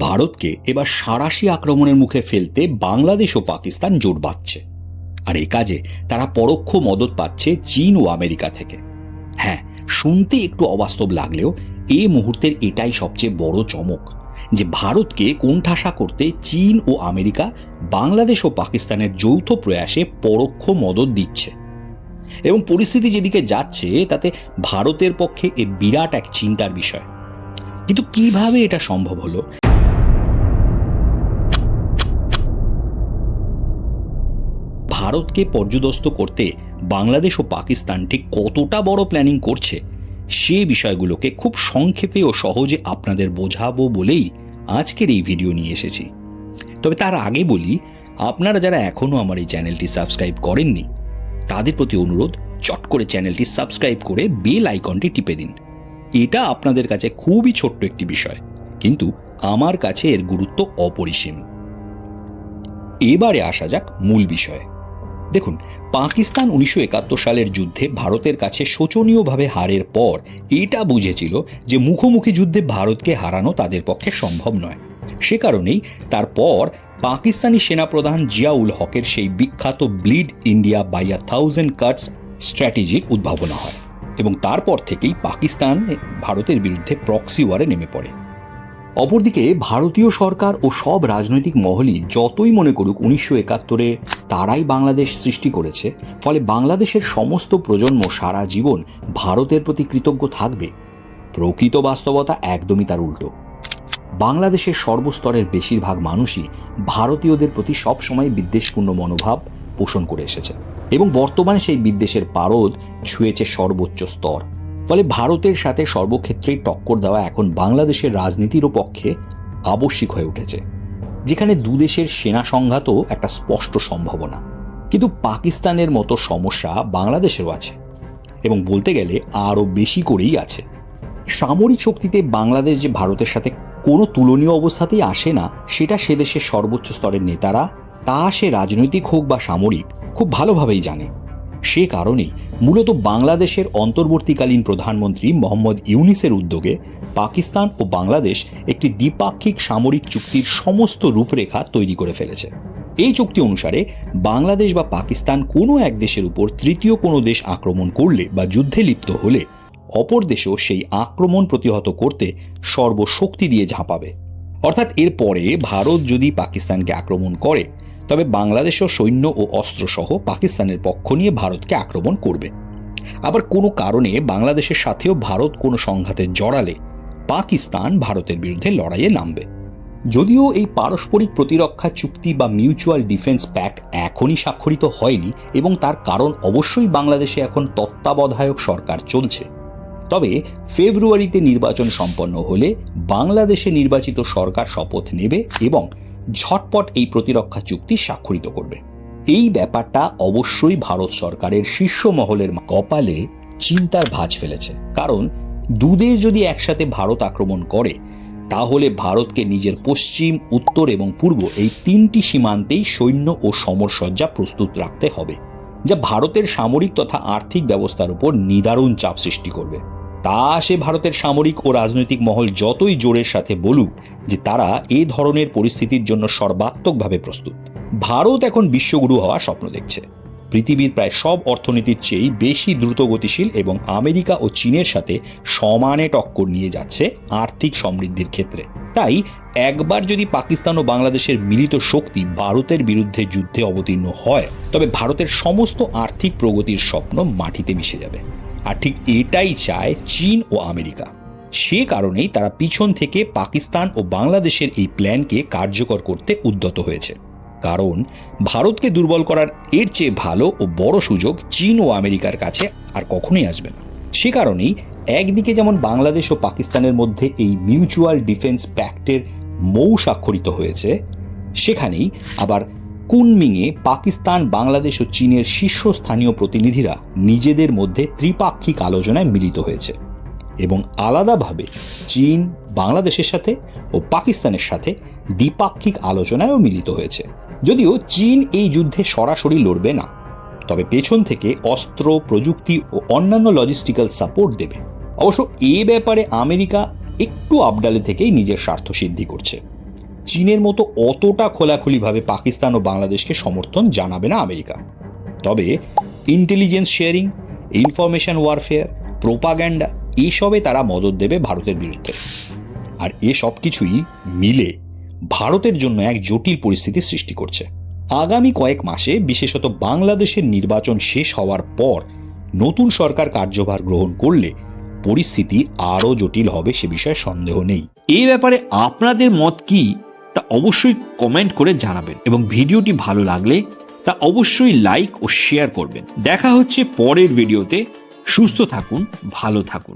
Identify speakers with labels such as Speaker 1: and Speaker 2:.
Speaker 1: ভারতকে এবার সাঁড়াশি আক্রমণের মুখে ফেলতে বাংলাদেশ ও পাকিস্তান জোট বাঁধছে, আর এ কাজে তারা পরোক্ষ মদত পাচ্ছে চীন ও আমেরিকা থেকে। হ্যাঁ, শুনতে একটু অবাস্তব লাগলেও এ মুহূর্তের এটাই সবচেয়ে বড় চমক যে ভারতকে কোণঠাসা করতে চীন ও আমেরিকা বাংলাদেশ ও পাকিস্তানের যৌথ প্রয়াসে পরোক্ষ মদত দিচ্ছে। এবং পরিস্থিতি যেদিকে যাচ্ছে তাতে ভারতের পক্ষে এ বিরাট এক চিন্তার বিষয়। কিন্তু কিভাবে এটা সম্ভব হলো? ভারতকে পর্যদস্ত করতে বাংলাদেশ ও পাকিস্তান ঠিক কতটা বড় প্ল্যানিং করছে সে বিষয়গুলোকে খুব সংক্ষেপে ও সহজে আপনাদের বোঝাবো বলেই আজকের এই ভিডিও নিয়ে এসেছি। তবে তার আগে বলি, আপনারা যারা এখনও আমার এই চ্যানেলটি সাবস্ক্রাইব করেননি তাদের প্রতি অনুরোধ, চট করে চ্যানেলটি সাবস্ক্রাইব করে বেল আইকনটি টিপে দিন। এটা আপনাদের কাছে খুবই ছোট্ট একটি বিষয়, কিন্তু আমার কাছে এর গুরুত্ব অপরিসীম। এবারে আসা যাক মূল বিষয়ে। দেখুন, পাকিস্তান 1971 সালের যুদ্ধে ভারতের কাছে শোচনীয়ভাবে হারের পর এটা বুঝেছিল যে মুখোমুখি যুদ্ধে ভারতকে হারানো তাদের পক্ষে সম্ভব নয়। সে কারণেই তারপর পাকিস্তানি সেনাপ্রধান জিয়াউল হকের সেই বিখ্যাত ব্লিড ইন্ডিয়া বাই 1000 কাটস স্ট্র্যাটেজির উদ্ভাবনা হয় এবং তারপর থেকেই পাকিস্তান ভারতের বিরুদ্ধে প্রক্সি ওয়ারে নেমে পড়ে। অপরদিকে ভারতীয় সরকার ও সব রাজনৈতিক মহলই যতই মনে করুক 1971-এ তারাই বাংলাদেশ সৃষ্টি করেছে, ফলে বাংলাদেশের সমস্ত প্রজন্ম সারা জীবন ভারতের প্রতি কৃতজ্ঞ থাকবে, প্রকৃত বাস্তবতা একদমই তার উল্টো। বাংলাদেশের সর্বস্তরের বেশিরভাগ মানুষই ভারতীয়দের প্রতি সবসময় বিদ্বেষপূর্ণ মনোভাব পোষণ করে এসেছে এবং বর্তমানে সেই বিদ্বেষের পারদ ছুঁয়েছে সর্বোচ্চ স্তর। ফলে ভারতের সাথে সর্বক্ষেত্রেই টক্কর দেওয়া এখন বাংলাদেশের রাজনীতিরও পক্ষে আবশ্যিক হয়ে উঠেছে, যেখানে দুদেশের সেনা সংঘাতও একটা স্পষ্ট সম্ভাবনা। কিন্তু পাকিস্তানের মতো সমস্যা বাংলাদেশেরও আছে এবং বলতে গেলে আরও বেশি করেই আছে। সামরিক শক্তিতে বাংলাদেশ যে ভারতের সাথে কোনো তুলনীয় অবস্থাতেই আসে না, সেটা সে দেশের সর্বোচ্চ স্তরের নেতারা, তা সে রাজনৈতিক হোক বা সামরিক, খুব ভালোভাবেই জানে। সে কারণেই মূলত বাংলাদেশের অন্তর্বর্তীকালীন প্রধানমন্ত্রী মোহাম্মদ ইউনূসের উদ্যোগে পাকিস্তান ও বাংলাদেশ একটি দ্বিপাক্ষিক সামরিক চুক্তির সমস্ত রূপরেখা তৈরি করে ফেলেছে। এই চুক্তি অনুসারে বাংলাদেশ বা পাকিস্তান কোনো এক দেশের উপর তৃতীয় কোনো দেশ আক্রমণ করলে বা যুদ্ধে লিপ্ত হলে অপর দেশও সেই আক্রমণ প্রতিহত করতে সর্বশক্তি দিয়ে ঝাঁপাবে। অর্থাৎ এরপরে ভারত যদি পাকিস্তানকে আক্রমণ করে, তবে বাংলাদেশও সৈন্য ও অস্ত্রসহ পাকিস্তানের পক্ষ নিয়ে ভারতকে আক্রমণ করবে। আবার কোনো কারণে বাংলাদেশের সাথেও ভারত কোনো সংঘাতে জড়ালে পাকিস্তান ভারতের বিরুদ্ধে লড়াইয়ে নামবে। যদিও এই পারস্পরিক প্রতিরক্ষা চুক্তি বা মিউচুয়াল ডিফেন্স প্যাক্ট এখনই স্বাক্ষরিত হয়নি এবং তার কারণ অবশ্যই বাংলাদেশে এখন তত্ত্বাবধায়ক সরকার চলছে, তবে ফেব্রুয়ারিতে নির্বাচন সম্পন্ন হলে বাংলাদেশে নির্বাচিত সরকার শপথ নেবে এবং ঝটপট এই প্রতিরক্ষা চুক্তি স্বাক্ষরিত করবে। এই ব্যাপারটা অবশ্যই ভারত সরকারের শীর্ষ মহলের কপালে চিন্তার ভাঁজ ফেলেছে, কারণ দুদেশ যদি একসাথে ভারত আক্রমণ করে তাহলে ভারতকে নিজের পশ্চিম, উত্তর এবং পূর্ব এই তিনটি সীমান্তেই সৈন্য ও সমরসজ্জা প্রস্তুত রাখতে হবে, যা ভারতের সামরিক তথা আর্থিক ব্যবস্থার উপর নিদারুণ চাপ সৃষ্টি করবে। তা সে ভারতের সামরিক ও রাজনৈতিক মহল যতই জোরের সাথে বলুক যে তারা এ ধরনের পরিস্থিতির জন্য সর্বাত্মকভাবে প্রস্তুত। ভারত এখন বিশ্বগুরু হওয়ার স্বপ্ন দেখছে। পৃথিবীর প্রায় সব অর্থনীতির চেয়েই বেশি দ্রুতগতিশীল এবং আমেরিকা ও চীনের সাথে সমানে টক্কর নিয়ে যাচ্ছে আর্থিক সমৃদ্ধির ক্ষেত্রে। তাই একবার যদি পাকিস্তান ও বাংলাদেশের মিলিত শক্তি ভারতের বিরুদ্ধে যুদ্ধে অবতীর্ণ হয়, তবে ভারতের সমস্ত আর্থিক প্রগতির স্বপ্ন মাটিতে মিশে যাবে। আর ঠিক এটাই চায় চীন ও আমেরিকা। সে কারণেই তারা পিছন থেকে পাকিস্তান ও বাংলাদেশের এই প্ল্যানকে কার্যকর করতে উদ্যত হয়েছে, কারণ ভারতকে দুর্বল করার এর চেয়ে ভালো ও বড় সুযোগ চীন ও আমেরিকার কাছে আর কখনোই আসবে না। সে কারণেই একদিকে যেমন বাংলাদেশ ও পাকিস্তানের মধ্যে এই মিউচুয়াল ডিফেন্স প্যাক্টের মৌ স্বাক্ষরিত হয়েছে, সেখানেই আবার কুনমিংয়ে পাকিস্তান, বাংলাদেশ ও চীনের শীর্ষস্থানীয় প্রতিনিধিরা নিজেদের মধ্যে ত্রিপাক্ষিক আলোচনায় মিলিত হয়েছে এবং আলাদাভাবে চীন বাংলাদেশের সাথে ও পাকিস্তানের সাথে দ্বিপাক্ষিক আলোচনায়ও মিলিত হয়েছে। যদিও চীন এই যুদ্ধে সরাসরি লড়বে না, তবে পেছন থেকে অস্ত্র, প্রযুক্তি ও অন্যান্য লজিস্টিক্যাল সাপোর্ট দেবে। অবশ্য এ ব্যাপারে আমেরিকা একটু আবডালে থেকেই নিজের স্বার্থ সিদ্ধি করছে। চীনের মতো অতটা খোলাখুলিভাবে পাকিস্তান ও বাংলাদেশকে সমর্থন জানাবে না আমেরিকা। তবে intelligence sharing, information warfare, propaganda এসবে তারা মদত দেবে ভারতের বিরুদ্ধে। আর এসব কিছুই মিলে ভারতের জন্য এক জটিল পরিস্থিতি সৃষ্টি করছে। আগামী কয়েক মাসে, বিশেষত বাংলাদেশের নির্বাচন শেষ হওয়ার পর নতুন সরকার কার্যভার গ্রহণ করলে পরিস্থিতি আরও জটিল হবে, সে বিষয়ে সন্দেহ নেই।
Speaker 2: এই ব্যাপারে আপনাদের মত কি তা অবশ্যই কমেন্ট করে জানাবেন, এবং ভিডিওটি ভালো লাগলে তা অবশ্যই লাইক ও শেয়ার করবেন। দেখা হচ্ছে পরের ভিডিওতে। সুস্থ থাকুন, ভালো থাকুন।